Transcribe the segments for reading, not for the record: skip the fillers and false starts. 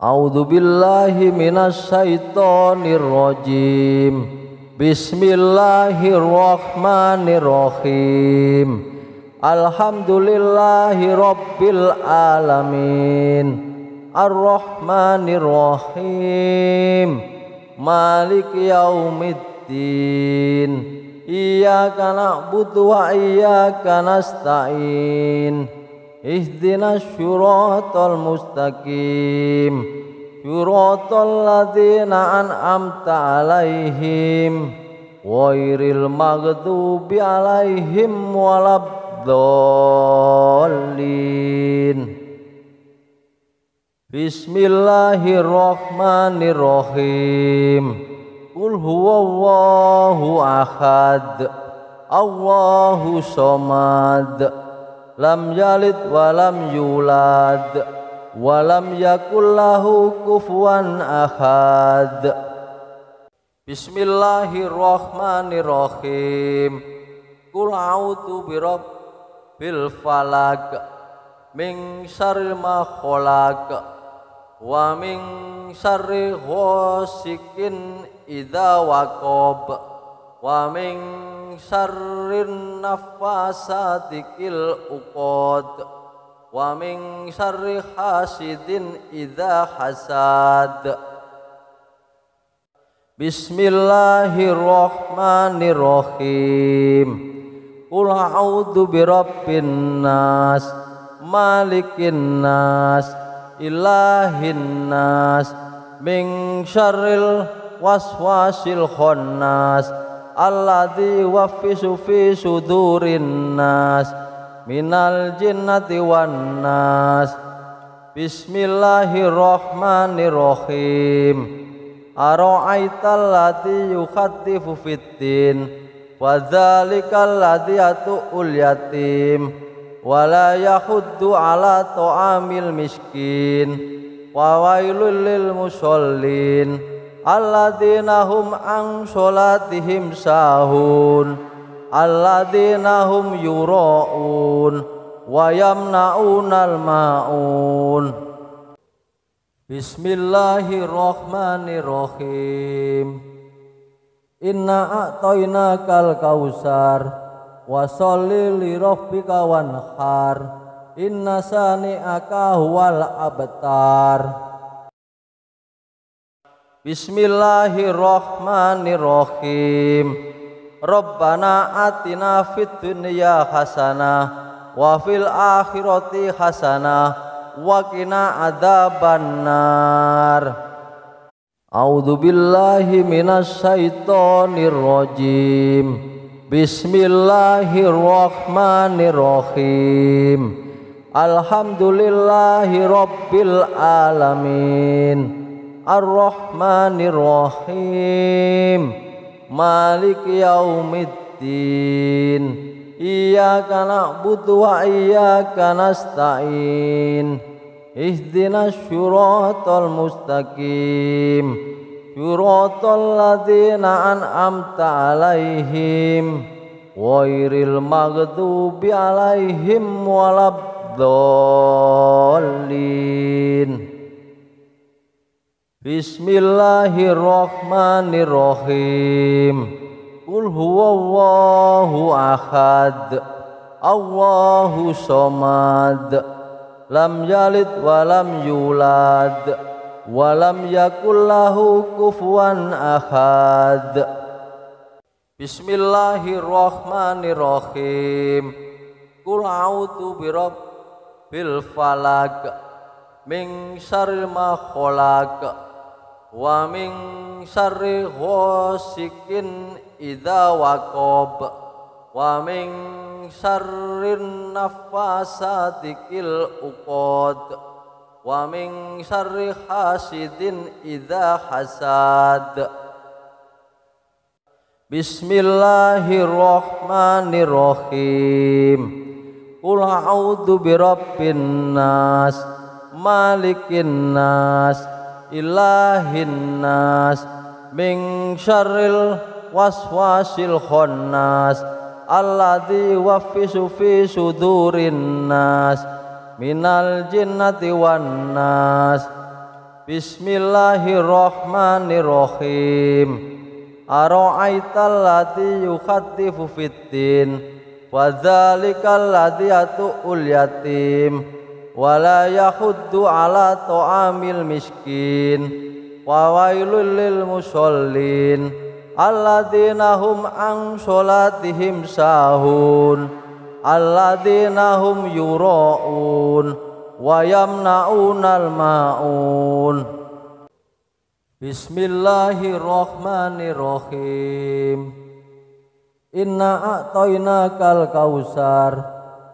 A'udzu billahi minasy syaithanir rajim. Bismillahirrahmanirrahim. Alhamdulillahi rabbil alamin. Ar-Rahmanir Rahim. Maliki yaumiddin. Iyyaka na'budu wa iyyaka nasta'in. Ihdinas syiratal mustaqim. Syiratal ladzina an'amta 'alaihim ghairil maghdubi 'alaihim waladdallin. Bismillahirrahmanirrahim. Qul huwallahu ahad. Allahu somad. Lam yalid wa lam yulad wa lam yakul lahu kufuwan ahad. Bismillahirrahmanirrahim. Qul a'udzu birabbil falaq min syarri ma khalaq wa min syarri ghasikin idza waqab wa min syarrin naffasati fil uqad wa min syarri hasidin idza hasad. Bismillahirrahmanirrahim. Qul a'udzu birabbin nas malikin nas ilahin nas min syarril waswasil khannas alladzi yuwaswisu fi sudurin nas minal jinnati wan nas. Bismillahirrahmanirrahim. Ara'aital ladzi yukhaddifu fiddin wa dzalikal ladzi yatu'ul yatim wa la yahuddu ala ta'amil miskin wa wailul lil musallin alladzina hum an sholatihim sahun alladzina hum yura'un wa yamna'unal ma'un. Bismillahirrahmanirrahim. Inna a'tainakal kausar wa sholli li rabbika wanhar inna sani'aka huwal abtar. Bismillahirrahmanirrahim. Rabbana atina fid dunya hasanah wa fil akhirati hasanah wa qina adzabannar. A'udzu billahi minasy syaithanir rajim. Bismillahirrahmanirrahim. Alhamdulillahi rabbil alamin. Ar-Rahmanir Rahim. Maliki yaumiddin. Iyyaka na'budu wa iyyaka nasta'in. Ihdinas syiratal mustaqim. Syiratal ladzina an'amta 'alaihim ghairil maghdubi 'alaihim waladdallin. Bismillahirrahmanirrahim. Qul huwallahu ahad. Allahu somad. Lam yalid wa lam yulad wa lam yakul lahu kufuwan ahad. Bismillahirrahmanirrahim. Qul a'udzu birabbil falaq min syarri ma khalaq wa min syarri ghasikin idza waqab wa min syarrin naffasati fil uqad wa min syarri hasidin idza hasad. Bismillahirrahmanirrahim. Qul a'udzu birabbin nas malikin nas ilahin nas min syarril waswasil khannas alladzi yuwaswisu fi sudurin nas minal jinnati wan nas. Bismillahirrahmanirrahim. Ara'aital ladzi yukhaddifu fiddin wa dzalikal ladzi yatu'ul yatim wa la yahuddu ala ta'amil miskin wa wailul lil musallin alladzina hum an sholatihim sahun alladzina hum yura'un wa yamna'unal ma'un. Bismillahirrahmanirrahim. Inna a'tainakal kausar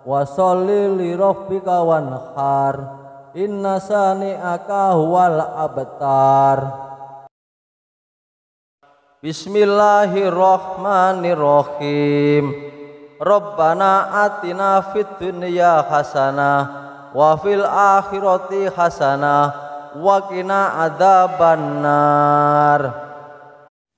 wa sholli li rabbika wanhar inna sani'aka huwal abtar. Bismillahirrahmanirrahim. Rabbana atina fid dunya hasanah wa fil akhirati hasanah wa qina adzabannar.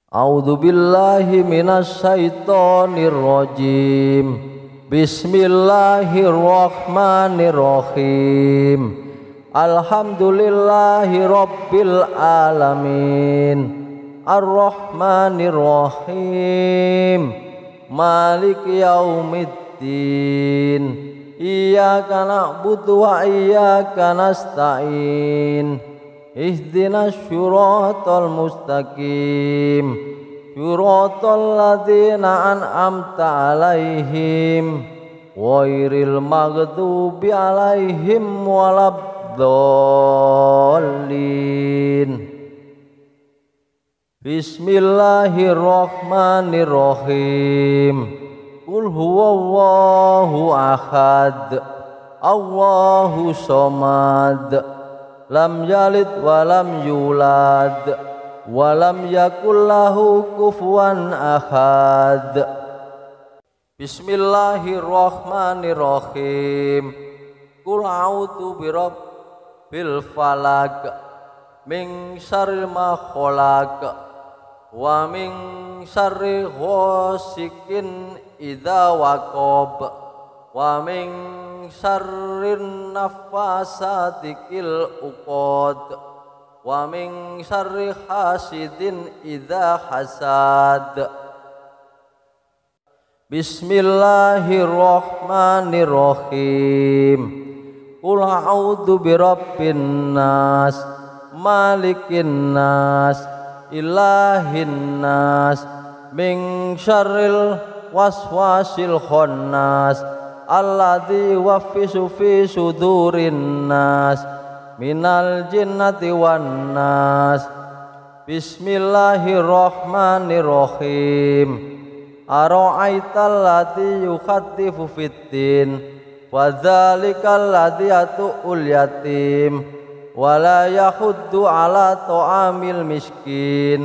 A'udzu billahi minasy syaithanir rajim. Bismillahirrahmanirrahim. Alhamdulillahi rabbil alamin. Ar-Rahmanir Rahim. Maliki yaumiddin. Iyyaka na'budu wa iyyaka nasta'in. Ihdinas syiratal mustaqim. Syiratal ladzina an'amta 'alaihim ghairil maghdubi 'alaihim waladdallin. Bismillahirrahmanirrahim. Qul huwallahu ahad. Allahu somad. Lam yalid wa lam yulad wa lam yakul lahu kufuwan ahad. Bismillahirrahmanirrahim. Qul a'udzu birabbil falaq min syarri ma khalaq wa min syarri ghasikin idza waqab wa min syarrin nafasati fil uqad wa min syarri hasidin idza hasad. Bismillahirrahmanirrahim. Qul a'udzu birabbin nas malikin nas ilahin nas min syarril waswasil khannas alladzi yuwaswisu fi sudurin nas minal jinnati wan nas. Bismillahirrahmanirrahim. Ara'aital ladzi yukhaddifu fiddin wa dzalikal ladzi yatu'ul yatim wa la yahuddu ala ta'amil miskin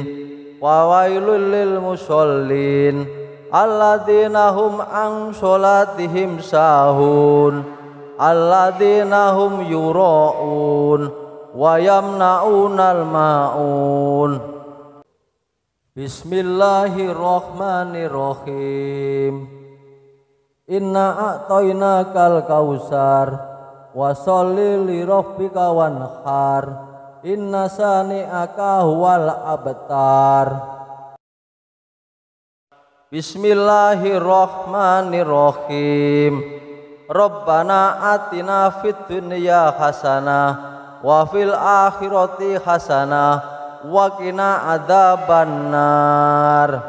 wa wailul lil musallin alladzina hum an sholatihim sahun alladzina hum yura'un wa yamna'unal ma'un. Bismillahirrahmanirrahim. Inna a'tainakal kausar wa sholli li rabbika wanhar inna sani'aka huwal abtar. Bismillahirrahmanirrahim. Rabbana atina fid dunya hasanah wa fil akhirati hasanah wa qina adzabannar.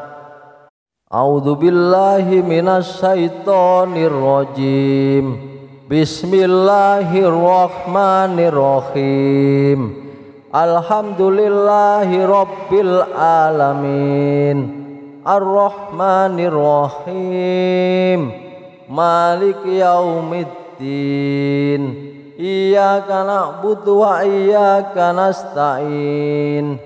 A'udzu billahi minasy syaithanir rajim. Bismillahirrahmanirrahim. Alhamdulillahi rabbil alamin. Ar-Rahmanir Rahim. Maliki yaumiddin. Iyyaka na'budu wa iyyaka nasta'in.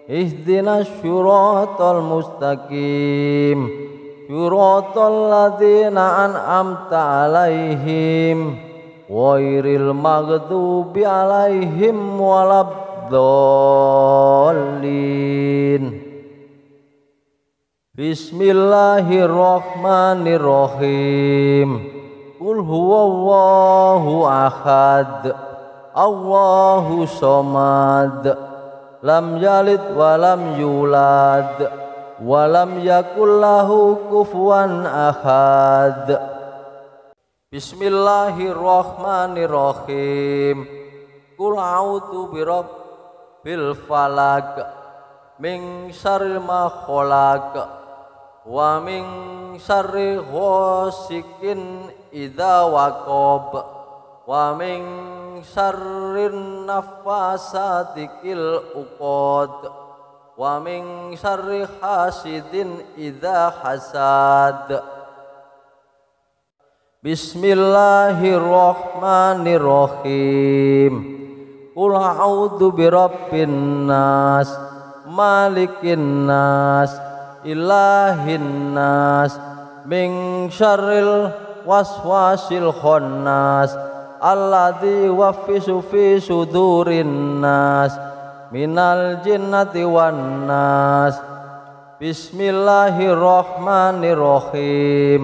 Ihdinas syiratal mustaqim. Syiratal ladzina an'amta 'alaihim ghairil maghdubi 'alaihim waladdallin. Bismillahirrahmanirrahim. Qul huwallahu ahad. Allahu somad. lam yalid wa lam yulad wa lam yakul lahu kufuwan ahad. Bismillahirrahmanirrahim. Qul a'udzu birabbil falaq min syarri ma khalaq wa min syarri ghasikin idza waqab wa min syarrin nafasati fil uqad wa min syarri hasidin idza hasad. Bismillahirrahmanirrahim. Qul a'udzu birabbin nas malikin nas ilahin nas min syarril waswasil khannas alladzi yuwaswisu fi sudurin nas minal jinnati wan nas. Bismillahirrahmanirrahim.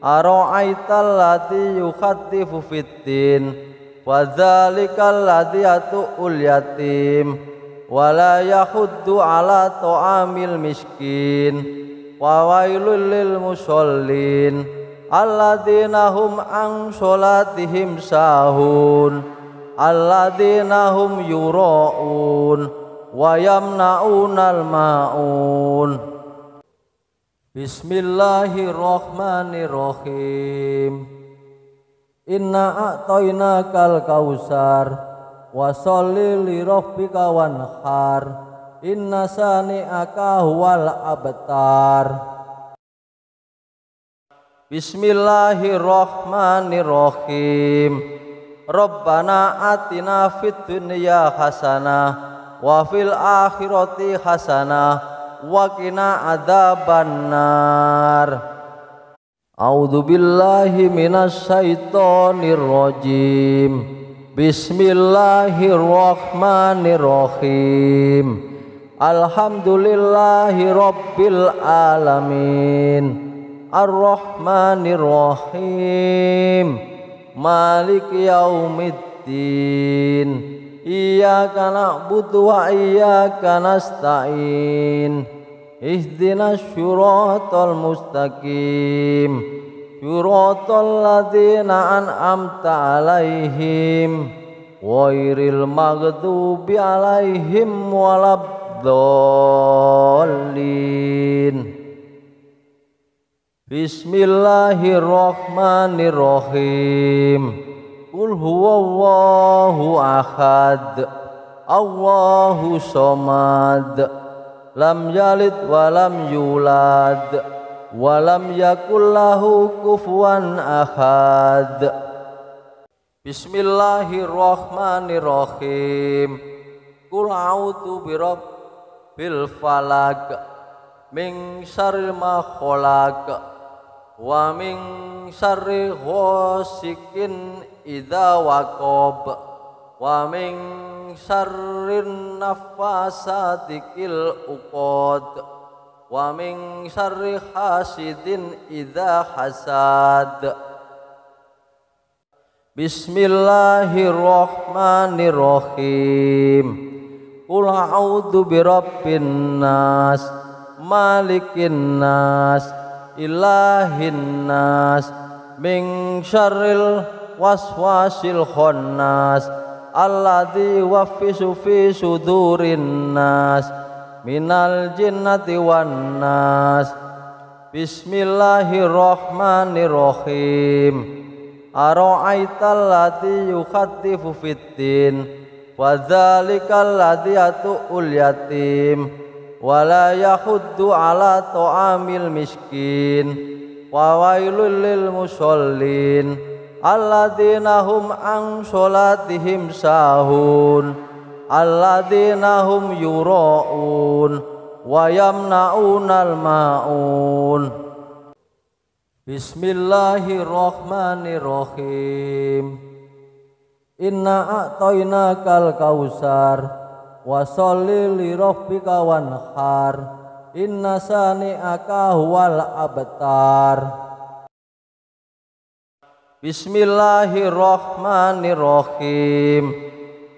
Ara'aital ladzi yukhattifu fiddin wa dzalikal ladzi yatu'ul yatim wa la yahuddu ala ta'amil miskin wa wailul lil musallin alladzina hum an sholatihim sahun alladzina hum yura'un wa yamna'unal ma'un. Bismillahirrahmanirrahim. Inna a'tainakal kausar wa sholli li rabbika wanhar inna sani'aka huwal abtar. Bismillahirrahmanirrahim. Rabbana atina fid dunya hasanah wa fil akhirati hasanah wa qina adzabannar. A'udzu billahi minasy syaithanir rajim. Bismillahirrahmanirrahim. Alhamdulillahi rabbil alamin. Ar-Rahmanir-Rahim. Maliki yaumiddin. Iyyaka na'budu wa iyyaka nasta'in. Ihdinas syiratal mustaqim. Syiratal ladzina an'amta 'alaihim ghairil maghdubi 'alaihim waladdallin. Bismillahirrahmanirrahim. Qul huwallahu ahad Allahu somad lam yalid wa lam yulad wa lam yakul lahu kufuwan ahad. Bismillahirrahmanirrahim. Qul a'udzu birabbil falaq min syarri ma khalaq wa min syarri ghasikin idza waqab wa min syarrin nafasati fil uqad wa min syarri hasidin idza hasad. Bismillahirrahmanirrahim. Qul a'udzu birabbin nas malikin nas ilahin nas min syarril waswasil khannas alladzi yuwaswisu fi sudurin nas minal jinnati wan nas. Bismillahirrahmanirrahim. Ara'aital ladzi yukhattifu fiddin wa dzalikal ladzi yatu'ul yatim wa la yahuddu ala ta'amil miskin wa wailul lil musallin alladzina hum an sholatihim sahun alladzina hum yura'un wa yamna'unal ma'un. Bismillahirrahmanirrahim. Inna a'tainakal kausar wa sholli li rabbika wanhar inna sani'aka huwal abtar. Bismillahirrahmanirrahim.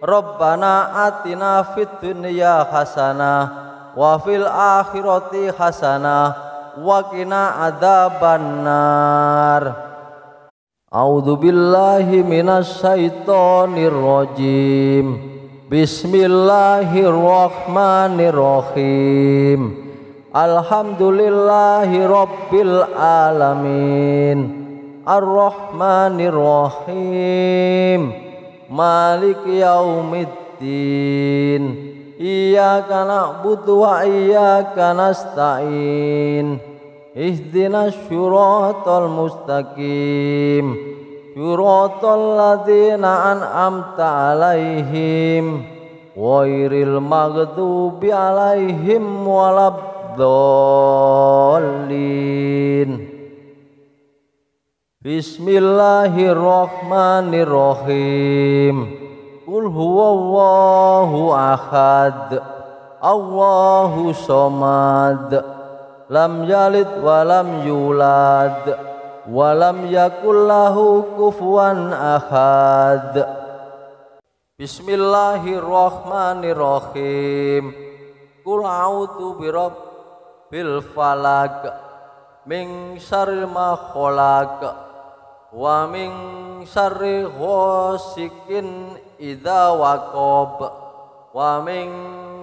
Rabbana atina fid dunya hasanah wa fil akhirati hasanah wa qina adzabannar. A'udzu billahi minasy syaithanir rajim. Bismillahirrahmanirrahim. Alhamdulillahi rabbil alamin. Ar-Rahmanir-Rahim. Maliki yaumiddin. Iyyaka na'budu wa iyyaka nasta'in. Ihdinas syiratal mustaqim. Syiratal ladzina an'amta 'alaihim ghairil maghdubi 'alaihim waladdallin. Bismillahirrahmanirrahim. Qul huwallahu ahad. Allahu somad. Lam yalid wa lam yulad. Walam yakul lahu kufuwan ahad. Bismillahirrahmanirrahim. Qul a'udzu birabbil falaq min syarri ma khalaq wa min syarri ghasikin idza waqab wa min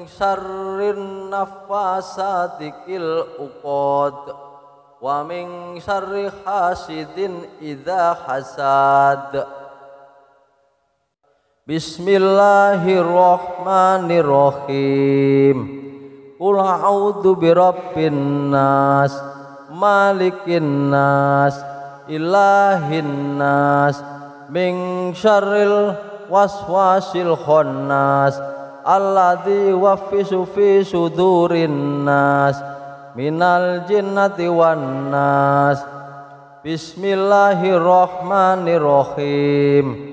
syarrin naffasati fil 'uqad wa min syarri hasidin idza hasad. Bismillahirrahmanirrahim. Qul a'udzu birabbin nas malikin nas ilahin nas min syarril waswasil khannas alladzi yuwaswisu fi sudurin nas minal jinnati wan nas. Bismillahirrahmanirrahim.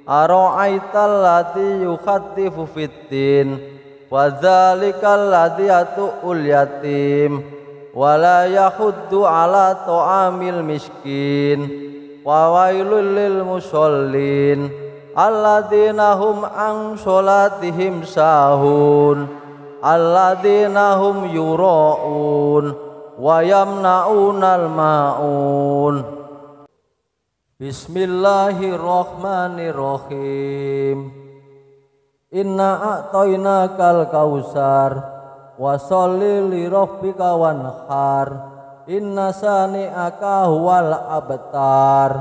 Ara'aital ladzi yukhaddifu fiddin wa dzalikal ladzi yatu'ul yatim wa la yahuddu ala ta'amil miskin wa wailul lil musallin alladzina hum an sholatihim sahun alladzina hum yura'un wa yamna'unal ma'un. Bismillahirrahmanirrahim. Inna a'tainakal kausar wa sholli li rabbika wanhar inna sani'aka huwal abtar.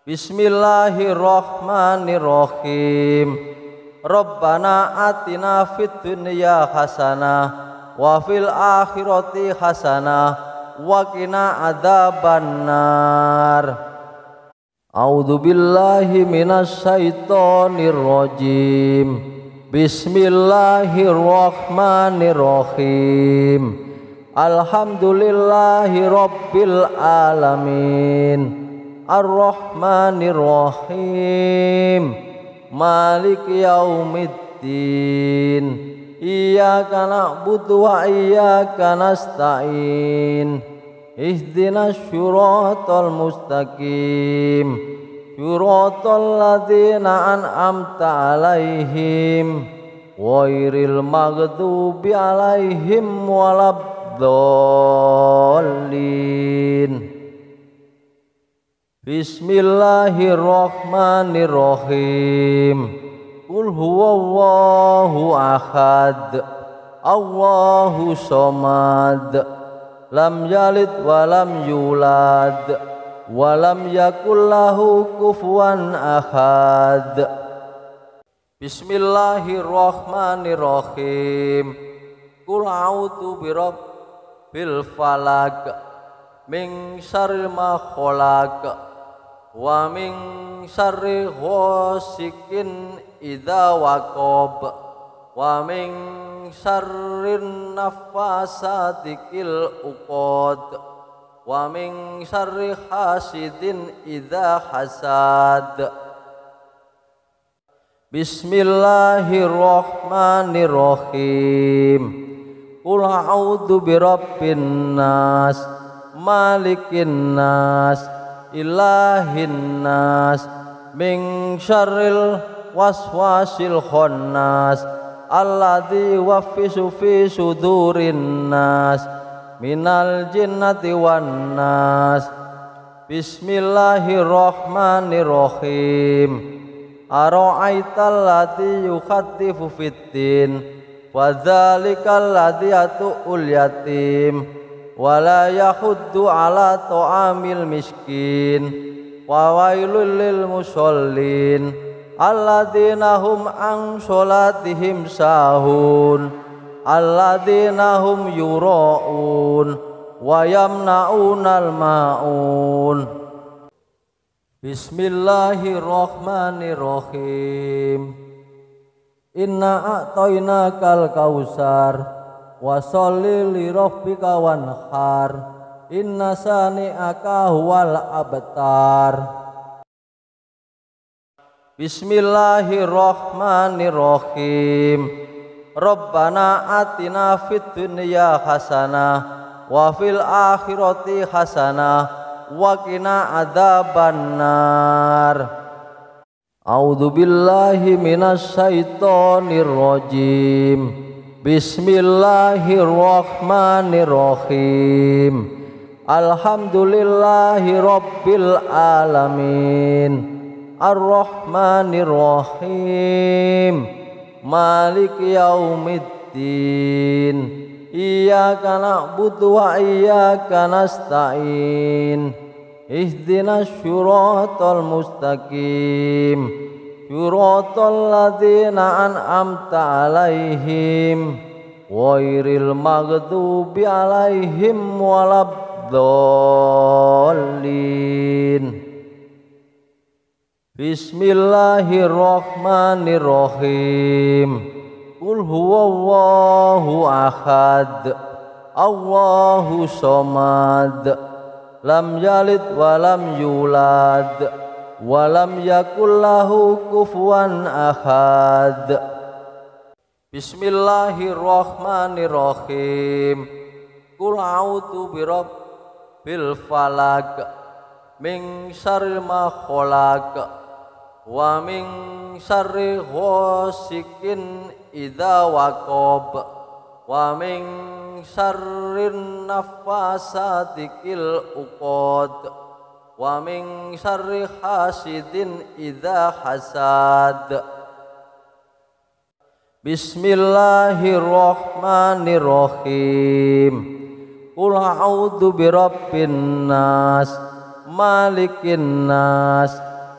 Bismillahirrahmanirrahim. Rabbana atina fid dunya hasanah wa fil akhirati hasanah wa qina adzabannar. A'udzu billahi minasy syaithanir rajim. Bismillahirrahmanirrahim. Alhamdulillahi rabbil alamin. Ar-Rahmanir-Rahim. Maliki yaumiddin. Iyyaka na'budu wa iyyaka nasta'in. Ihdinas syiratal mustaqim. Syiratal ladzina an'amta 'alaihim ghairil maghdubi 'alaihim waladdallin. Bismillahirrahmanirrahim. Qul huwallahu ahad. Allahu somad. Lam yalid wa lam yulad. Wa lam yakul lahu kufuwan ahad. Bismillahirrahmanirrahim. Qul a'udzu birabbil falaq min syarri ma khalaq wa min syarri ghasikin idza waqab wa min syarrin naffasati fil 'uqad wa min syarri hasidin idza hasad. Bismillahirrahmanirrahim. Qul a'udzu birabbin nas malikin nas ilahin nas min syarril waswasil khannas alladzi yuwaswisu fi sudurin nas minal jinnati wan nas. Bismillahirrahmanirrahim. Ara'aital ladzi yukhattifu fiddin wa dzalikal ladzi yatu'ul yatim wa la yahuddu ala ta'amil miskin wa wailul lil musallin alladzina hum an sholatihim sahun alladzina hum yura'un wa yamna'unal ma'un. Bismillahirrahmanirrahim. Inna a'tainakal kausar wa sholli li rabbika wanhar inna sani'aka huwal abtar. Bismillahirrahmanirrahim. Rabbana atina fid dunya hasanah wa fil akhirati hasanah wa qina adzabannar. A'udzu billahi minasy syaithanir rajim. Bismillahirrahmanirrahim. Alhamdulillahi rabbil alamin. Ar-Rahmanir Rahim. Maliki yaumiddin. Iyyaka na'budu wa iyyaka nasta'in. Ihdinas syiratal mustaqim. Syiratal ladzina an'amta 'alaihim ghairil maghdubi 'alaihim waladdallin. Bismillahirrahmanirrahim. Qul huwallahu ahad. Allahu somad. Lam yalid wa lam yulad wa lam yakul lahu kufuwan ahad. Bismillahirrahmanirrahim. Qul a'udzu birabbil falaq min syarri ma khalaq wa min syarri ghasikin idza waqab wa min syarrin nafasati fil uqad wa min syarri hasidin idza hasad. Bismillahirrahmanirrahim. Qul a'udzu birabbin nas malikin nas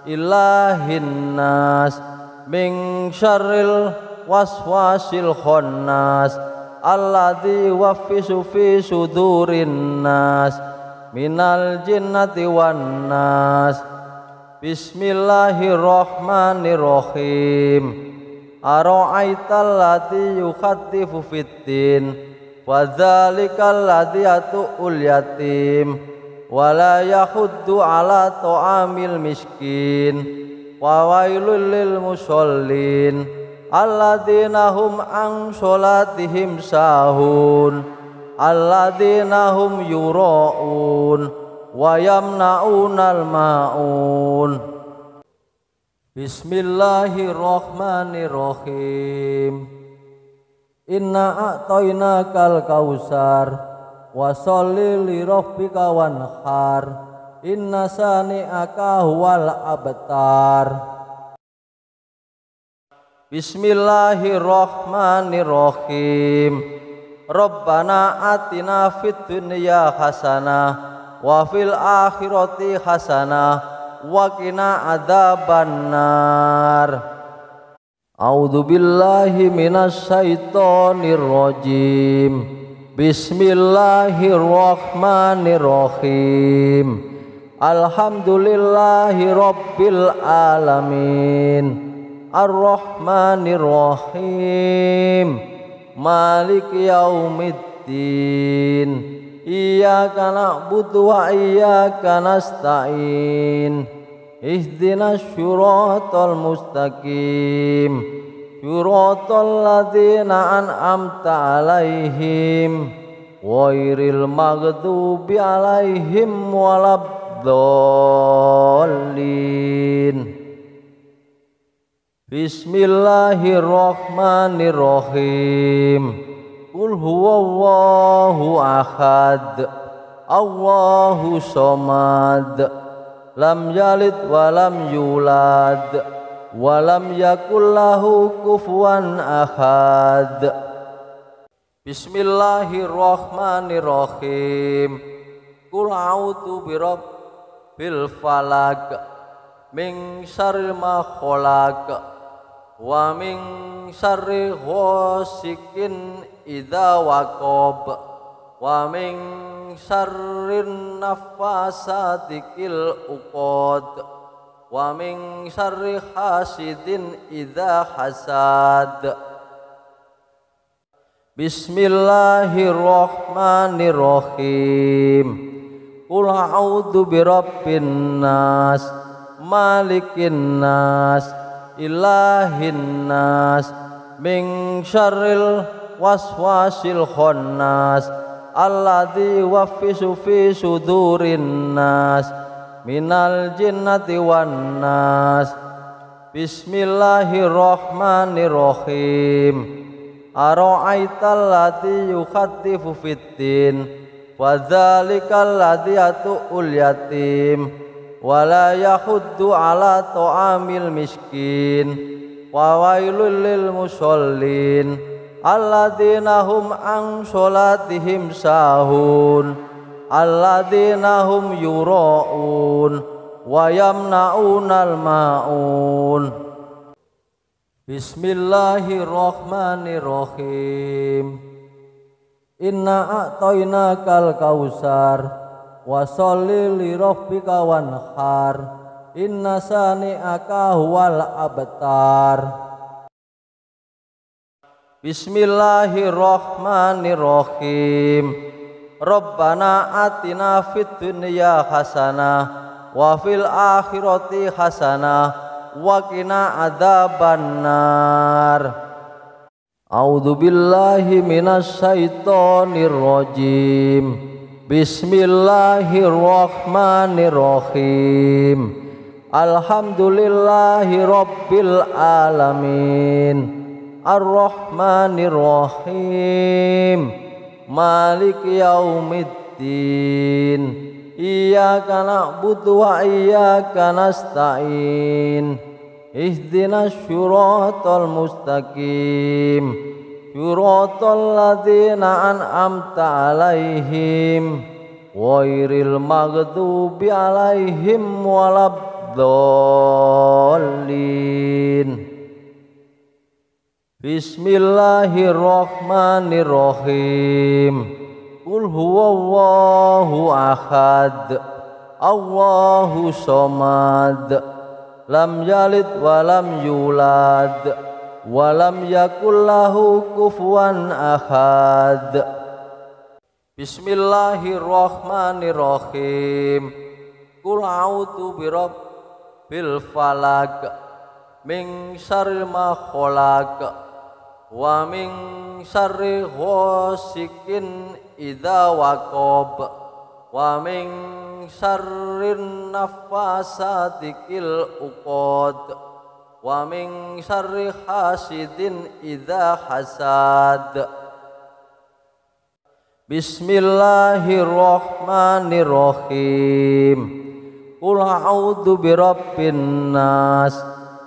ilahin nas min syarril waswasil khannas alladzi yuwaswisu fi sudurin nas minal jinnati wan nas. Bismillahirrahmanirrahim. Ara'aital ladzi yukhattifu fiddin wa dzalikal ladzi yatu'ul yatim wa la yahuddu ala ta'amil miskin wa wailul lil musallin alladzina hum an sholatihim sahun alladzina hum yura'un wa yamna'unal ma'un. Bismillahirrahmanirrahim. Inna a'tainakal kausar wa sholli li rabbika wanhar inna sani'aka huwal abtar. Bismillahirrahmanirrahim. Rabbana atina fid dunya hasanah wa fil akhirati hasanah wa qina adzabannar. A'udzu billahi minasy syaithanir rajim. Bismillahirrahmanirrahim. Alhamdulillahi rabbil alamin. Ar-Rahmanir Rahim. Maliki yaumiddin. Iyyaka na'budu wa iyyaka nasta'in. Ihdinas syiratal mustaqim. Syiratal ladzina an'amta 'alaihim ghairil maghdubi 'alaihim waladdallin. Bismillahirrahmanirrahim. Qul huwallahu ahad, Allahu somad, lam yalid walam yulad, walam yakul lahu kufuwan ahad. Bismillahirrahmanirrahim. Qul a'udzu birabbil falaq, min syarri ma khalaq, wa min syarri ghasikin idza waqab, wa min syarrin nafasati fil uqad, wa min syarri hasidin idza hasad. Bismillahirrahmanirrahim. Qul a'udzu birabbin nas, malikin nas, ilahin nas, min syarril waswasil khannas, alladzi yuwaswisu fi sudurin nas, minal jinnati wan nas. Bismillahirrahmanirrahim. Ara'aital ladzi yukhatifu fiddin, wa dzalikal ladzi yatu'ul yatim, wa la yahuddu ala ta'amil miskin, wa wailul lil musallin alladzina hum an sholatihim sahun, alladzina hum yura'un wa yamna'unal ma'un. Bismillahirrahmanirrahim. Inna a'tainakal kausar, wa sholli li rabbika wanhar, inna sani'aka huwal abtar. Bismillahirrahmanirrahim. Rabbana atina fid dunya hasanah wa fil akhirati hasanah wa qina adzabannar. A'udzu billahi minasy syaithanir rajim. Bismillahirrahmanirrahim. Alhamdulillahi rabbil alamin, arrahmanirrahim, maliki yaumiddin. Iyyaka na'budu wa iyyaka nasta'in. Ihdinas syiratal mustaqim, syiratal ladzina an'amta 'alaihim, ghairil maghdubi 'alaihim waladdallin. Bismillahirrahmanirrahim. Qul huwallahu ahad, Allahu somad, lam yalid walam yulad, walam yakul lahu kufuwan ahad. Bismillahirrahmanirrahim. Qul a'udzu birabbil falaq, min syarri ma khalaq, wa min syarri ghasikin idza waqab, wa min syarrin nafasati fil uqad, wa min syarri hasidin idza hasad. Bismillahirrahmanirrahim. Qul a'udzu birabbin nas,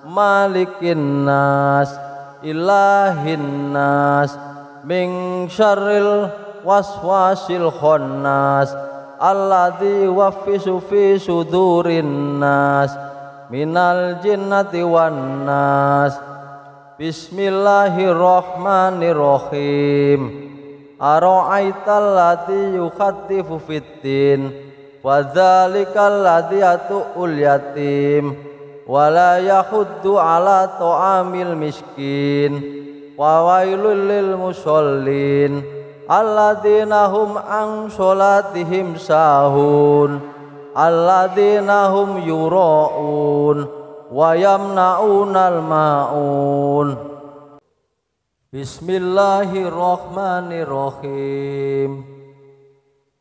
malikin nas, ilahin nas, min syarril waswasil khannas, alladzi yuwaswisu fi sudurin nas, minal jinnati wan nas. Bismillahirrahmanirrahim. Ara'aital ladzi yukhatifu fiddin, wa dzalikal ladzi yatu'ul yatim, wa la yahuddu ala ta'amil miskin, wa wailul lil musallin alladzina hum an sholatihim sahun, alladzina hum yura'un wa yamna'unal ma'un. Bismillahirrahmanirrahim.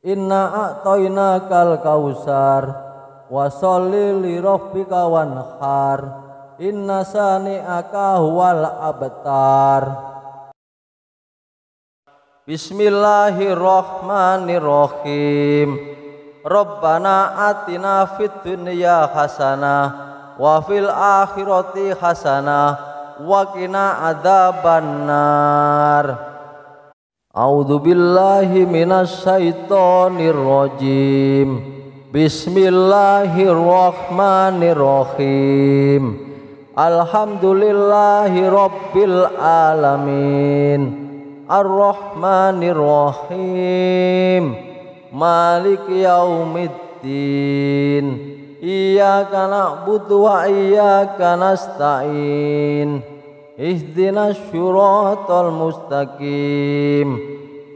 Inna a'tainakal kausar, wa sholli li rabbika wanhar, inna sani'aka huwal abtar. Bismillahirrahmanirrahim. Rabbana atina fid dunya hasanah wa fil akhirati hasanah wa qina adzabannar. A'udzu billahi minasy syaithanir rajim. Bismillahirrahmanirrahim. Alhamdulillahi rabbil alamin. Ar-Rahmanir-Rahim. Maliki yaumiddin. Iyyaka na'budu wa iyyaka nasta'in. Ihdinas syiratal mustaqim.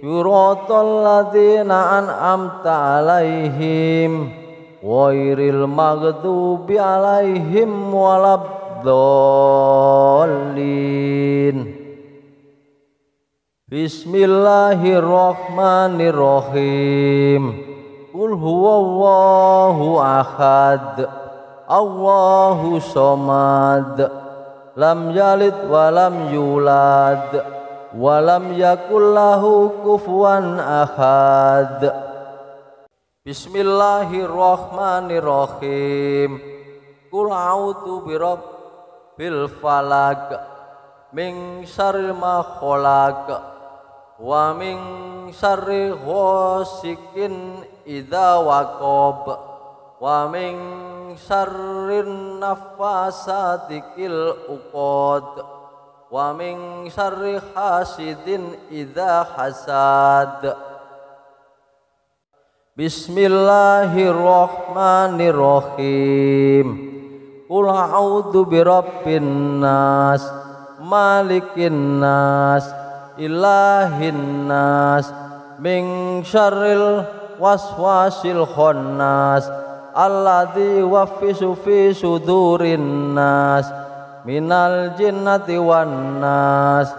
Syiratal ladzina an'amta 'alaihim ghairil maghdubi 'alaihim waladdallin. Bismillahirrahmanirrahim. Qul huwallahu ahad. Allahu somad. Lam yalid wa lam yulad. Walam yakullahu kufuwan ahad. Bismillahirrahmanirrahim. Qul a'udzu birabbil falaq min syarri ma khalaq wa min syarri ghasikin idza waqab wa min syarrin naffasati fil 'uqad wa min syarri hasidin idza hasad. Bismillahirrahmanirrahim. Qul a'udzu birabbin nas malikin nas ilahin nas min syarril waswasil khannas alladzi yuwaswisu fi sudurin nas minal jinnati wan nas.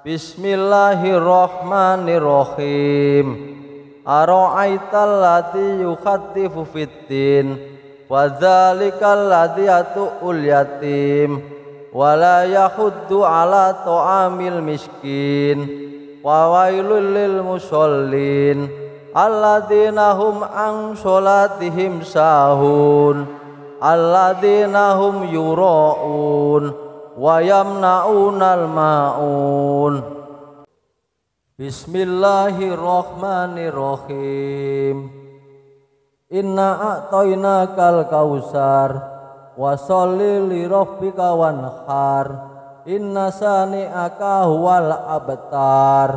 Bismillahirrahmanirrahim. Ara'aital ladzi yukhaddifu fiddin wa dzalikal ladzi yatu'ul yatim wa la yahuddu ala ta'amil miskin wa wailul lil musallin alladzina hum an sholatihim sahun alladzina hum yura'un wa yamna'unal ma'un. Bismillahirrahmanirrahim. Inna a'tainakal kausar wa sholli li rabbika wanhar inna sani'aka huwal abtar.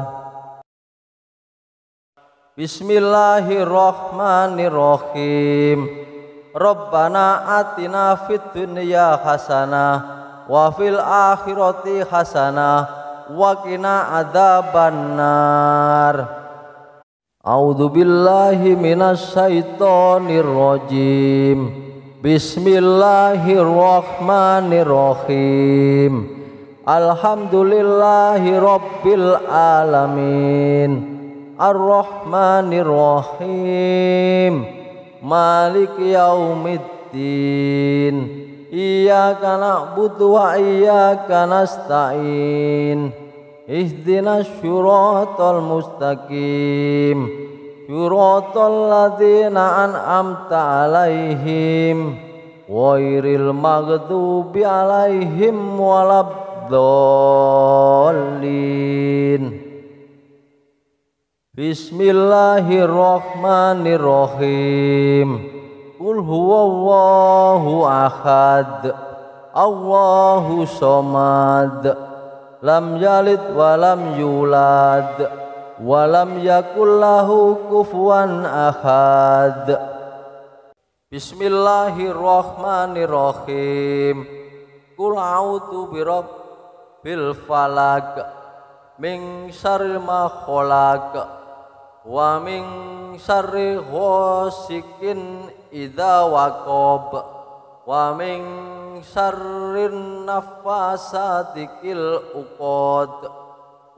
Bismillahirrahmanirrahim. Rabbana atina fid dunya hasanah wa fil akhirati hasanah wa qina adzabannar. A'udzu billahi minasy syaithanir rajim. Bismillahirrahmanirrahim. Alhamdulillahi rabbil alamin. Ar-Rahmanir-Rahim. Maliki yaumiddin. Iyyaka na'budu wa iyyaka nasta'in. Ihdinas syiratal mustaqim. Syiratal ladzina an'amta 'alaihim ghairil maghdubi 'alaihim waladdallin. Bismillahirrahmanirrahim. Qul huwallahu ahad. Allahu somad. Lam yalid wa lam yulad. Wa lam yakullahu kufuwan ahad. Bismillahirrahmanirrahim. Qul a'udzu birabbil falaq min syarri ma khalaq wa min syarri ghasikin idza waqab wa min syarrin naffasati fil 'uqad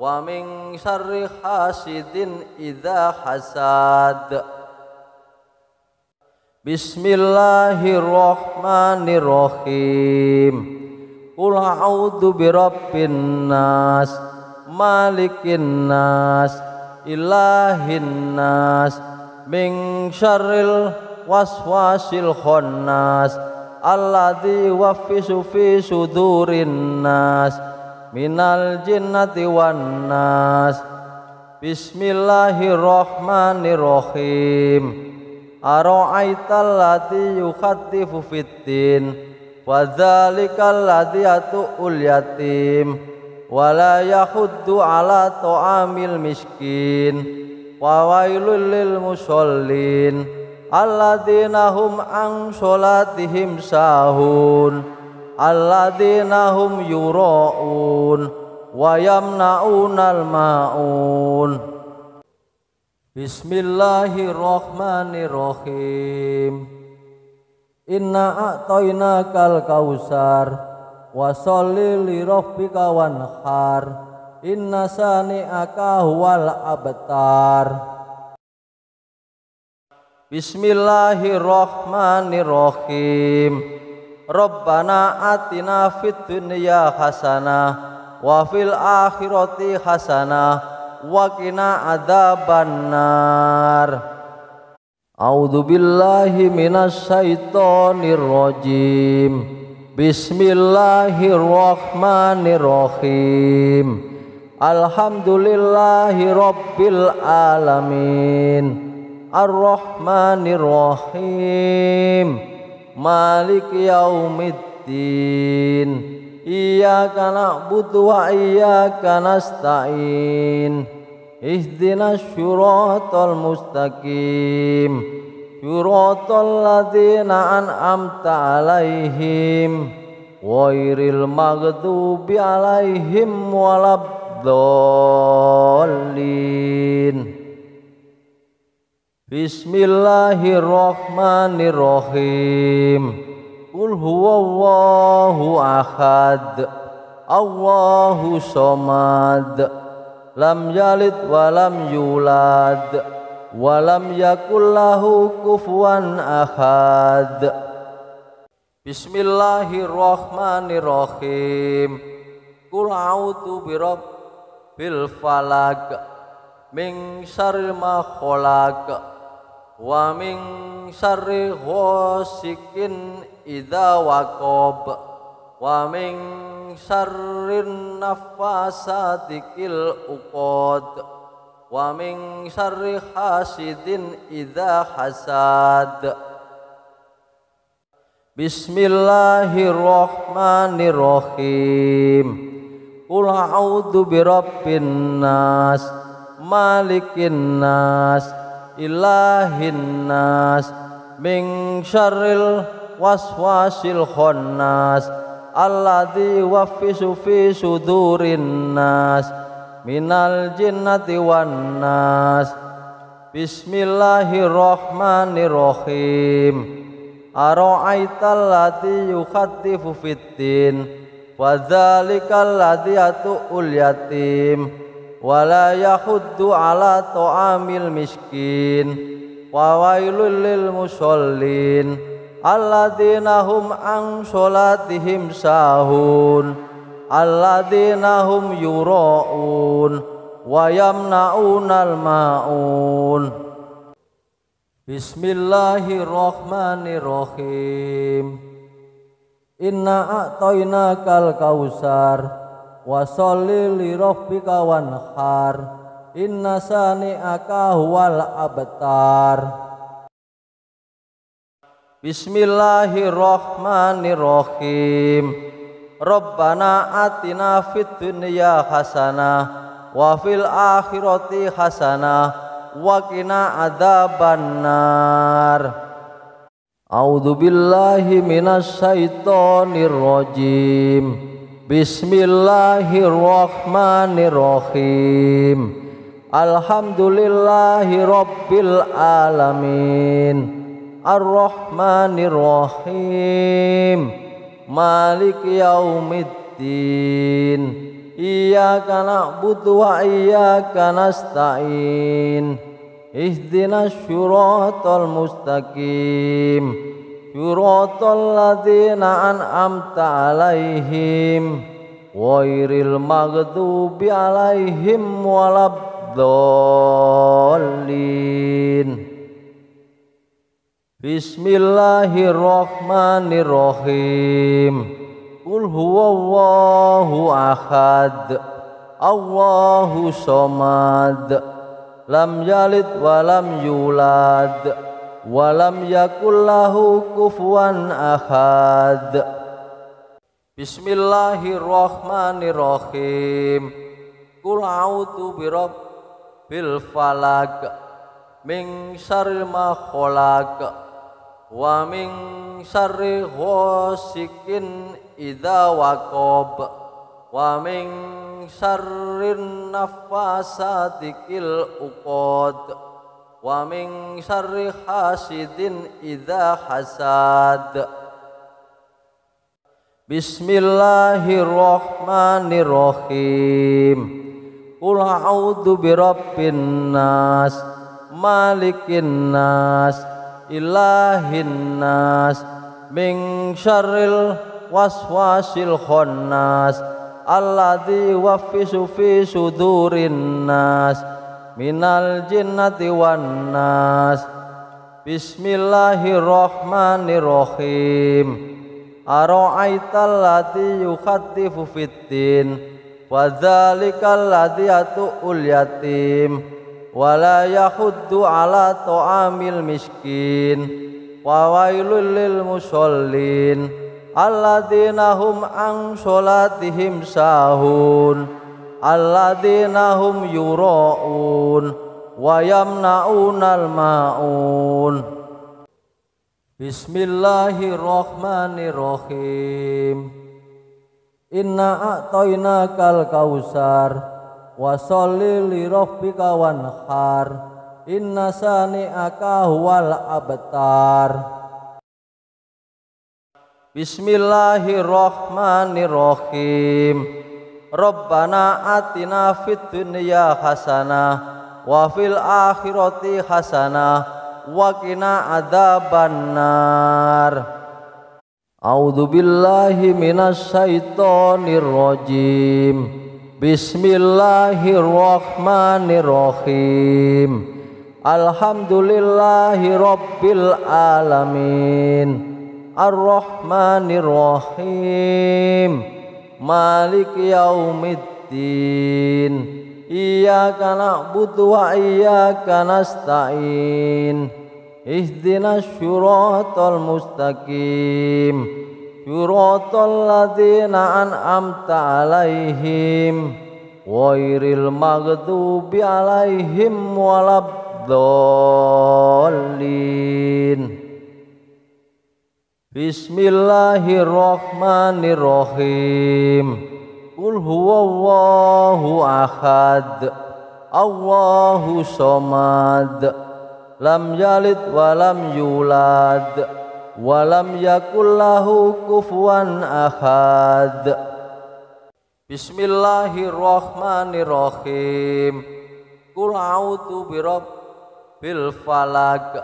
wa min syarri hasidin idza hasad. Bismillahirrahmanirrahim. Qul a'udzu birabbin nas, malikin nas, ilahin nas, min syarril waswasil khannas, alladzi yuwaswisu fi sudurin nas, minal jinnati wan nas. Bismillahirrahmanirrahim. Ara'aital ladzi yukhaddifu fiddin, wa dzalikal ladzi yatu'ul yatim, wa la yahuddu ala ta'amil miskin, wa wailul lil musallin alladzina hum an sholatihim sahun, alladzina hum yura'un wa yamna'unal ma'un. Bismillahirrahmanirrahim. Inna a'tainakal kausar, wa sholli li rabbika wanhar, inna sani'aka huwal abtar. Bismillahirrahmanirrahim. Rabbana atina fid dunya hasanah wa fil akhirati hasanah wa qina adzabannar. A'udzu billahi minasy syaithanir rajim. Bismillahirrahmanirrahim. Alhamdulillahi rabbil alamin. Ar-Rahmanir Rahim. Maliki yaumiddin. Iyyaka na'budu wa iyyaka nasta'in. Ihdinas syiratal mustaqim, syiratal ladzina an'amta 'alaihim ghairil maghdubi 'alaihim waladdallin. Bismillahirrahmanirrahim. Qul huwallahu ahad, Allahu somad, lam yalid wa lam yulad wa lam yakul lahu kufuwan ahad. Bismillahirrahmanirrahim. Qul a'udzu birabbil falaq, min syarri ma khalaq, wa min syarri ghasikin idza waqab, wa min syarrin nafasati fil uqad, wa min syarri hasidin idza hasad. Bismillahirrahmanirrahim. Qul a'udzu birabbin nas, malikin nas, ilahin nas, min syarril waswasil khannas, alladzi yuwaswisu fi sudurin nas, minal jinnati wan nas. Bismillahirrahmanirrahim. Ara'aital ladzi yukhaddifu fiddin, wa dzalikal ladzi yatu'ul yatim, wa la yahuddu ala ta'amil miskin, wa wailul lil musallin alladzina hum an sholatihim sahun, alladzina hum yura'un wa yamna'unal ma'un. Bismillahirrahmanirrahim. Inna a'tainakal kausar, wa sholli li rabbika wanhar, inna sani'aka huwal abtar. Bismillahirrahmanirrahim. Rabbana atina fid dunya hasanah wa fil akhirati hasanah wa qina adzabannar. A'udzu billahi minasy syaithanir rajim. Bismillahirrahmanirrahim. Alhamdulillahi rabbil alamin. Ar-Rahmanir Rahim. Maliki yaumiddin. Iyyaka na'budu wa iyyaka nasta'in. Ihdinas syiratal mustaqim, siratal ladzina an'amta alaihim ghairil maghdubi alaihim waladdallin. Bismillahirrahmanirrahim. Qul huwallahu ahad, Allahu somad, lam yalid walam yulad, walam yakul lahu kufuwan ahad. Bismillahirrahmanirrahim. Qul a'udzu birabbil falaq, min syarri ma khalaq, wa min syarri ghasikin idza waqab, wa min syarrin nafasati fil uqad, wa min syarri hasidin idza hasad. Bismillahirrahmanirrahim. Qul a'udzu birabbin nas, malikin nas, ilahin nas, min syarril waswasil khannas, alladzi yuwaswisu fi sudurin nas, minal jinnati wan nas. Bismillahirrahmanirrahim. Ara'aital ladzi yukhaddifu fiddin, wa dzalikal ladzi yatu'ul yatim, wa la yahuddu ala ta'amil miskin, wa wailul lil musallin alladzina hum an sholatihim sahun, alladzina hum yura'un wa yamna'unal ma'un. Bismillahirrahmanirrahim. Inna a'tainakal kausar, wa sholli li rabbika wanhar, inna sani'aka huwal abtar. Bismillahirrahmanirrahim. Rabbana atina fid dunya hasanah wa fil akhirati hasanah wa qina adzabannar. A'udzu billahi minasy syaithanir rajim. Bismillahirrahmanirrahim. Alhamdulillahi rabbil alamin, arrahmanirrahim, maliki yaumiddin, iyyaka na'budu wa iyyaka nasta'in, ihdinas syiratal mustaqim, syiratal ladzina an'amta alaihim ghairil maghdubi alaihim waladdallin. Bismillahirrahmanirrahim. Qul huwallahu ahad, Allahu somad, lam yalid walam yulad, walam yakul lahu kufuwan ahad. Bismillahirrahmanirrahim. Qul a'udzu birabbil falaq,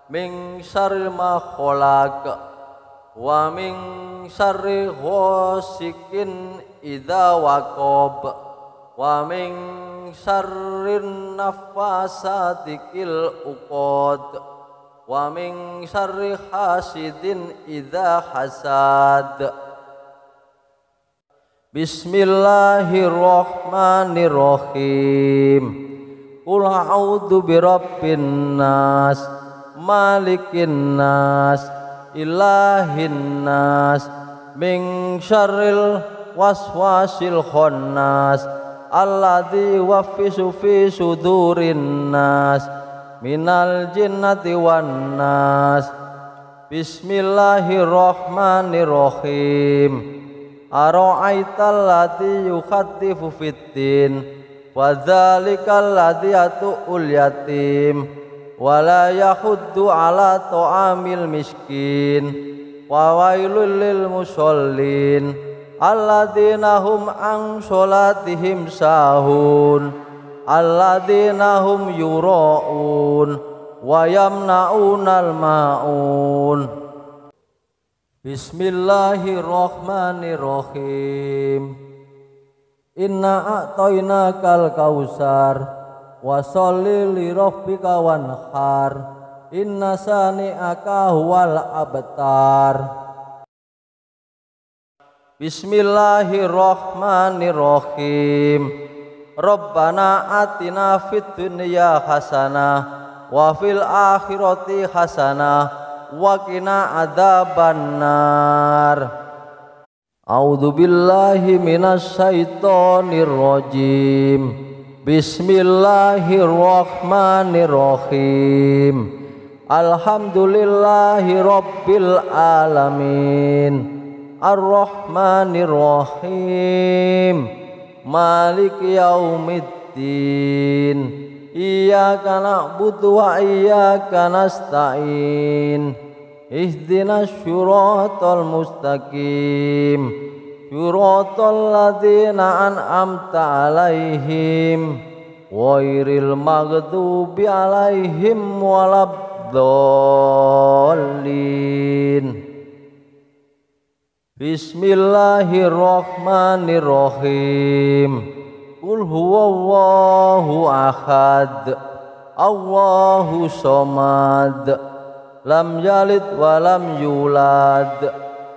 min syarri ma khalaq, wa min syarri ghasikin idza waqab, wa min syarrin nafasati fil uqad, wa min syarri hasidin idza hasad. Bismillahirrahmanirrahim. Qul a'udzu birabbin nas, malikin nas, ilahin nas, min syarril waswasil khannas, alladzi yuwaswisu fi sudurin nas, minal jinnati wan nas. Bismillahirrahmanirrahim. Ara'aital ladzi yukhaddifu fiddin, wa dzalikal ladzi yatu'ul yatim, wa la yahuddu ala ta'amil miskin, wa wailul lil musallin alladzina hum an sholatihim sahun, alladzina hum yura'un wa yamna'unal ma'un. Bismillahirrahmanirrahim. Inna a'tainakal kausar wa sholli li rabbika wanhar. Inna sani'aka huwal abtar. Bismillahirrahmanirrahim. Rabbana atina fid dunya hasanah wa fil akhirati hasanah wa qina adzabannar. A'udzu billahi minasy syaithanir rajim. Bismillahirrahmanirrahim. Alhamdulillahi rabbil alamin. Ar-Rahmanir Rahim. Maliki yaumiddin. Iyyaka na'budu wa iyyaka nasta'in. Ihdinas syiratal mustaqim. Syiratal ladzina an'amta 'alaihim ghairil maghdubi 'alaihim waladdallin. Bismillahirrahmanirrahim. Qul huwallahu ahad. Allahu somad. Lam yalid wa lam yulad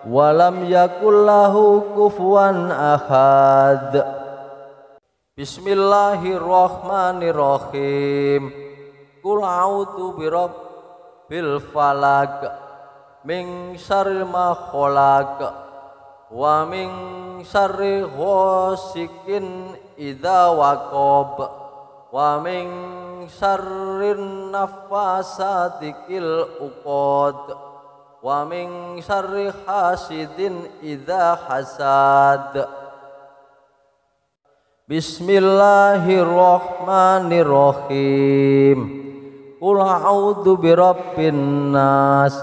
wa lam yakul lahu kufuwan ahad. Bismillahirrahmanirrahim. Qul a'udzu birabbil falaq min syarri ma khalaq wa min syarri ghasikin idza waqab wa min syarrin naffasati fil uqad wa min syarri hasidin idza hasad. Bismillahirrahmanirrahim. Qul a'udzu birabbin nas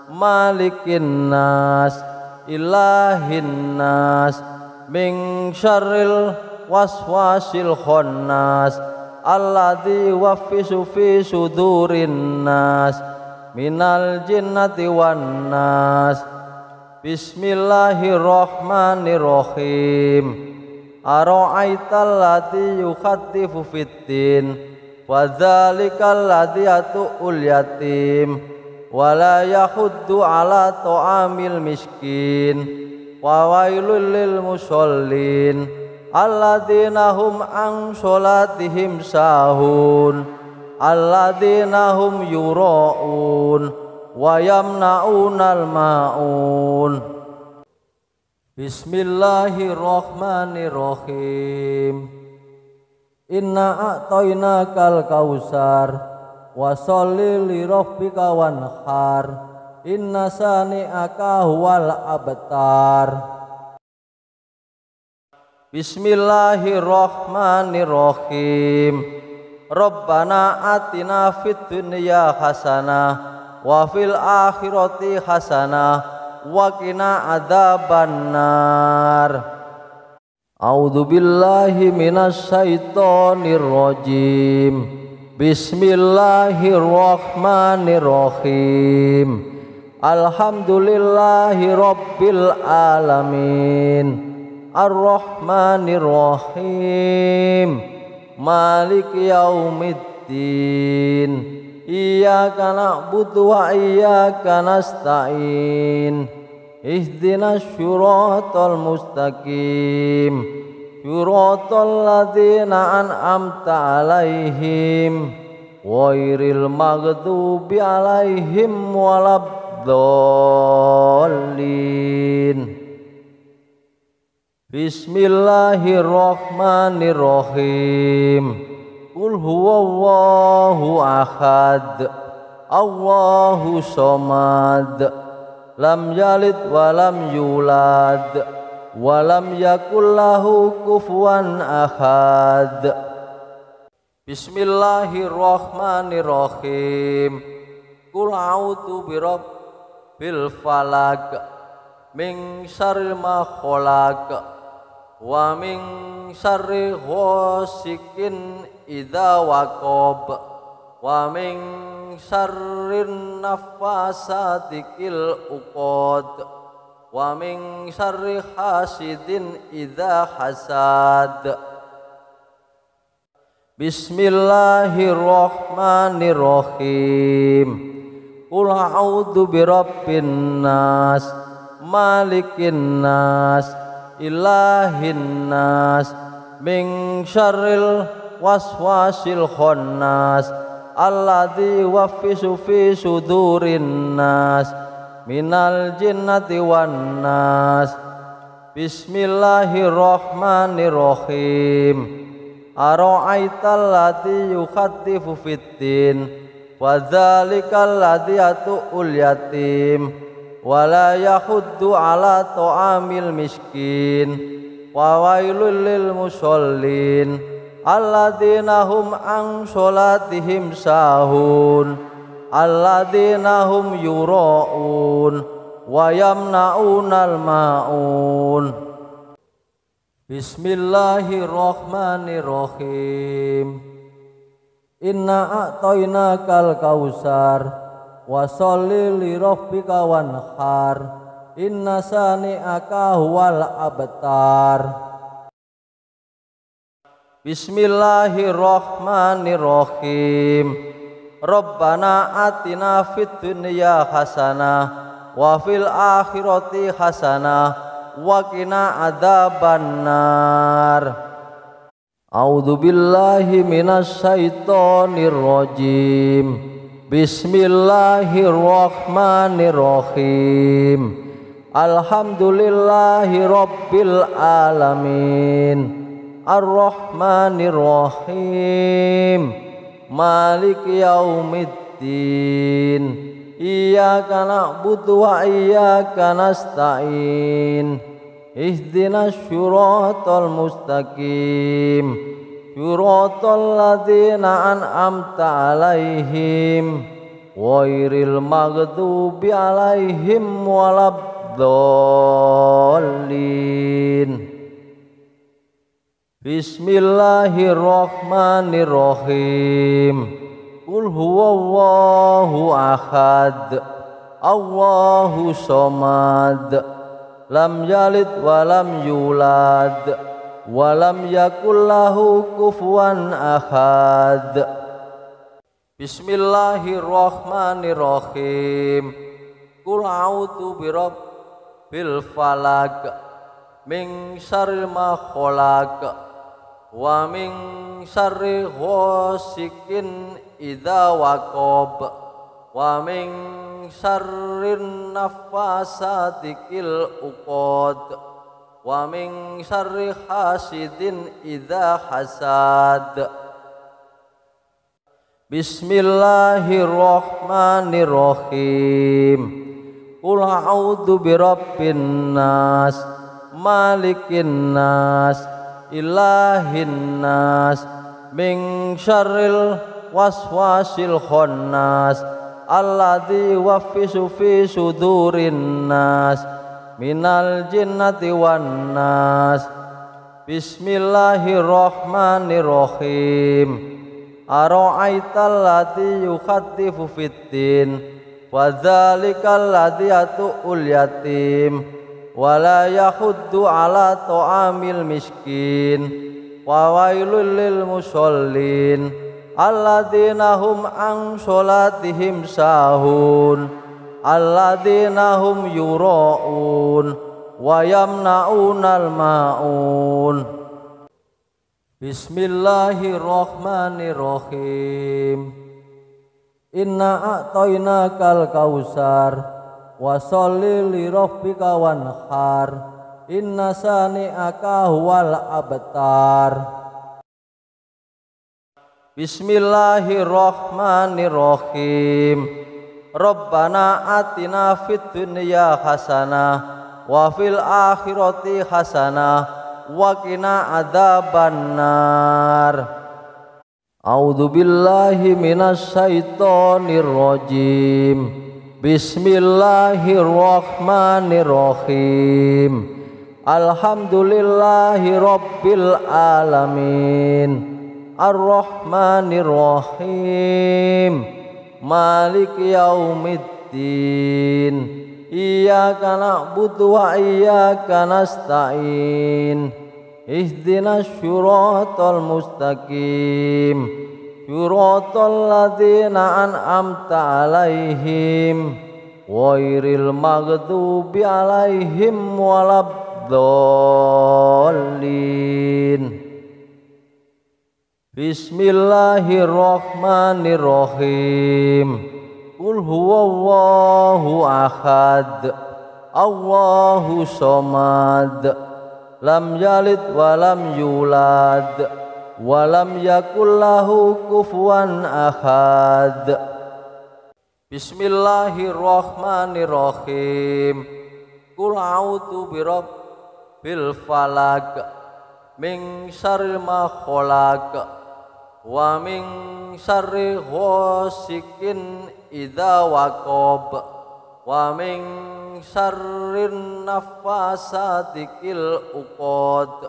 malikin nas ilahin nas min syarril waswasil khannas alladzi yuwaswisu fi sudurin nas minal jinnati wan nas. Bismillahirrahmanirrahim. Ara'aital ladzi yukhaddifu fiddin wa dzalikal ladzi yatu'ul yatim wala yahuddu ala ta'amil miskin wa wailul lil musallin alladzina hum an sholatihim sahun alladzina hum yura'un wa yamna'unal ma'un. Bismillahirrahmanirrahim. Inna a'tainakal kausar wa sholli li rabbika wanhar. Inna sani'aka huwal abtar. Bismillahirrahmanirrahim. Rabbana atina fid dunya hasanah wa fil akhirati hasanah wa qina adzabannar. A'udzu billahi minasy syaithanir rajim. Bismillahirrahmanirrahim. Alhamdulillahi rabbil alamin. Ar-Rahmanir Rahim. Maliki yaumiddin. Iyyaka na'budu wa iyyaka nasta'in. Ihdinas syiratal mustaqim. Syiratal ladzina an'amta 'alaihim ghairil maghdubi 'alaihim waladdallin. Bismillahirrahmanirrahim. Qul huwallahu ahad. Allahu somad. Lam yalid wa lam yulad walam yakul lahu kufuwan ahad. Bismillahirrahmanirrahim. Qul a'udzu birabbil falaq min syarri ma khalaq wa min syarri ghasikin idza waqab wa min syarrin naffasati fil uqad wa min syarri hasidin idza hasad. Bismillahirrahmanirrahim. Qul a'udzu birabbin nas, malikin nas, ilahin nas, min syarril waswasil khannas, alladzi yuwaswisu fi sudurin nas, minal jinnati wan nas. Bismillahirrahmanirrahim. Ara'aital ladzi yukhadzifu fiddin, wa dzalikal ladzi yatu'ul yatim, wa la yahuddu ala ta'amil miskin, wa wailul lil musallin alladzina hum an sholatihim sahun, alladzina hum yura'un wa yamna'unal ma'un. Bismillahirrahmanirrahim. Inna a'tainakal kausar, wa sholli li rabbika wanhar, inna sani'aka huwal abtar. Bismillahirrahmanirrahim. Rabbana atina fid dunya hasanah wa fil akhirati hasanah wa qina adzabannar. A'udzu billahi minasy syaithanir rajim. Bismillahirrahmanirrahim. Alhamdulillahi rabbil alamin. Ar-Rahmanir-Rahim. Maliki yaumiddin. Iyyaka na'budu wa iyyaka nasta'in. Ihdinas syiratal mustaqim. Syiratal ladzina an'amta 'alaihim ghairil maghdubi 'alaihim waladdallin. Bismillahirrahmanirrahim. Qul huwallahu ahad, Allahu somad, lam yalid wa lam yulad, wa lam yakul lahu kufuwan ahad. Bismillahirrahmanirrahim. Qul a'udzu birabbil falaq, min syarri ma khalaq, wa min syarri ghasikin idza waqab, wa min syarrin nafasati fil uqad, wa min syarri hasidin idza hasad. Bismillahirrahmanirrahim. Qul a'udzu birabbin nas, malikin nas, ilahin nas, min syarril waswasil khannas, alladzi yuwaswisu fi sudurin nas, minal jinnati wan nas. Bismillahirrahmanirrahim. Ara'aital ladzi yukhadzifu fiddin, wa dzalikal ladzi yatu'ul yatim, wa la yahuddu ala ta'amil miskin, wa wailul lil musallin alladzina hum an sholatihim sahun, alladzina hum yura'un wa yamna'unal ma'un. Bismillahirrahmanirrahim. Inna a'tainakal kausar, wa sholli li rabbika wanhar, inna sani'aka huwal abtar. Bismillahirrahmanirrahim. Rabbana atina fid dunya hasanah wa fil akhirati hasanah wa qina adzabannar. A'udzu billahi minasy syaithanir rajim. Bismillahirrahmanirrahim. Alhamdulillahi rabbil alamin. Ar-Rahmanir-Rahim. Maliki yaumiddin. iyyaka na'budu wa iyyaka nasta'in ihdinas syiratal mustaqim syiratal ladzina an'amta 'alaihim ghairil maghdubi 'alaihim waladdallin. Bismillahirrahmanirrahim. Qul huwallahu ahad, Allahu somad, lam yalid walam yulad, walam yakul lahu kufuwan ahad. Bismillahirrahmanirrahim. Qul a'udzu birabbil falaq min syarri ma khalaq wa min syarri ghasikin idza waqab wa min syarrin naffasati fil uqad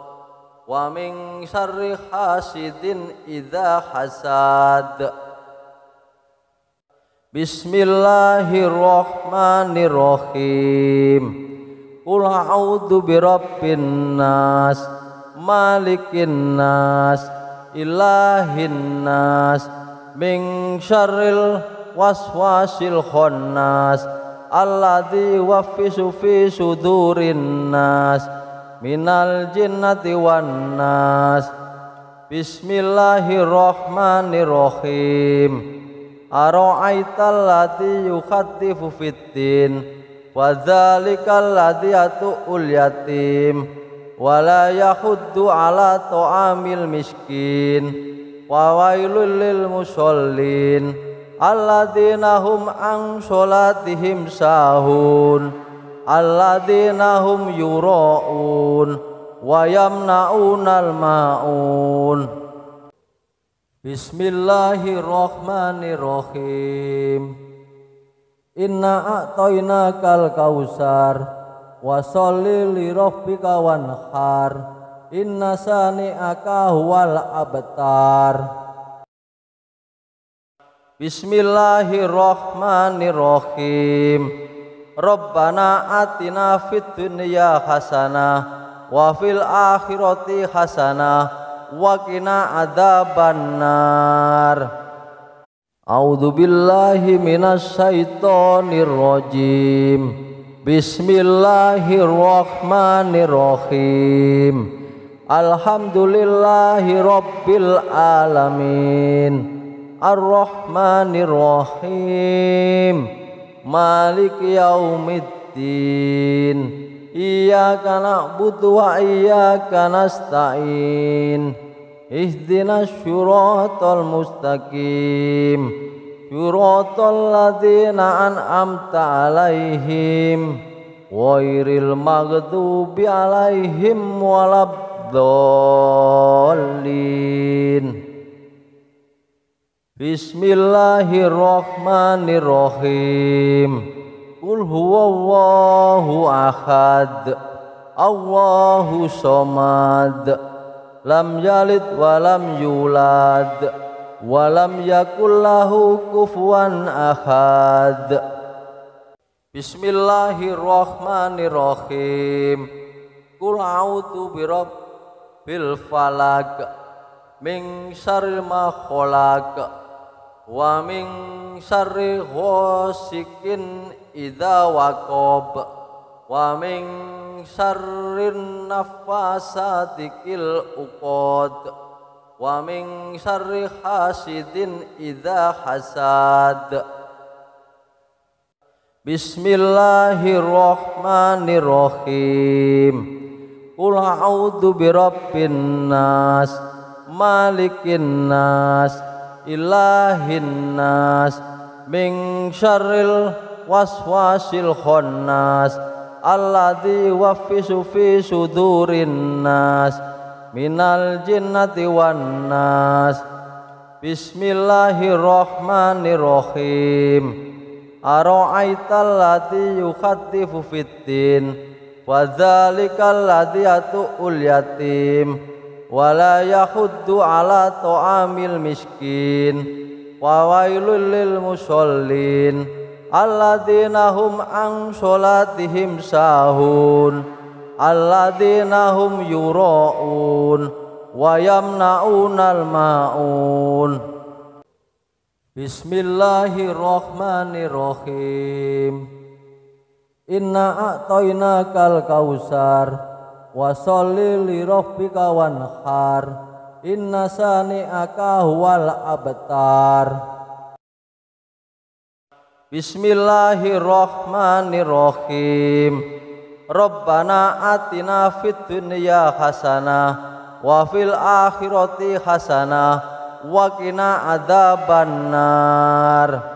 wa min syarri hasidin idza hasad. Bismillahirrahmanirrahim. Qul a'udzu birabbin nas malikin nas ilahin nas min syarril waswasil khannas alladzi yuwaswisu fi sudurin nas minal jinnati wan nas. Bismillahirrahmanirrahim. Ara'aital ladzi yukhaddifu fiddin wa dzalikal ladzi yatu'ul yatim wala yahuddu ala ta'amil miskin wa wailul lil musallin alladzina hum an sholatihim sahun alladzina hum yura'un wa yamna'unal ma'un. Bismillahirrahmanirrahim. Inna a'tainakal kausar wa sholli li rabbika wanhar inna sani'aka huwal abtar. Bismillahirrahmanirrahim. Rabbana atina fid dunya hasanah wa fil akhirati hasanah wa qina adzabannar. A'udzu billahi minasy syaithanir rajim. Bismillahirrahmanirrahim. Alhamdulillahi rabbil alamin. Ar-Rahmanirrahim. Maliki yaumiddin. Iyyaka na'budu wa iyyaka nasta'in. Ihdinas syiratal mustaqim syiratal ladzina an'amta 'alaihim ghairil maghdubi 'alaihim waladdallin. Bismillahirrahmanirrahim. Qul huwallahu ahad, Allahu somad, lam yalid walam yulad, walam yakul lahu kufuwan ahad. Bismillahirrahmanirrahim. Qul a'udzu birabbil falaq min syarri ma khalaq wa min syarri ghasikin idza waqab wa min syarrin naffasati fil uqad wa min syarri hasidin idza hasad. Bismillahirrahmanirrahim. Qul a'udzu birabbin nas malikin nas ilahin nas min syarril waswasil khannas alladzi yuwaswisu fi sudurin nas minal jinnati wan nas. Bismillahirrahmanirrahim. Ara'aital ladzi yukhaddifu fiddin wa dzalikal ladzi yatu'ul yatim wala yahuddu ala ta'amil miskin wa wailul lil musallin alladzina hum an sholatihim sahun alladzina hum yura'un wa yamna'unal ma'un. Bismillahirrahmanirrahim. Inna a'tainakal kausar wa sholli li rabbika wanhar inna sani'aka huwal abtar. Bismillahirrahmanirrahim. Rabbana atina fid dunya hasanah wa fil akhirati hasanah wa qina adzabannar.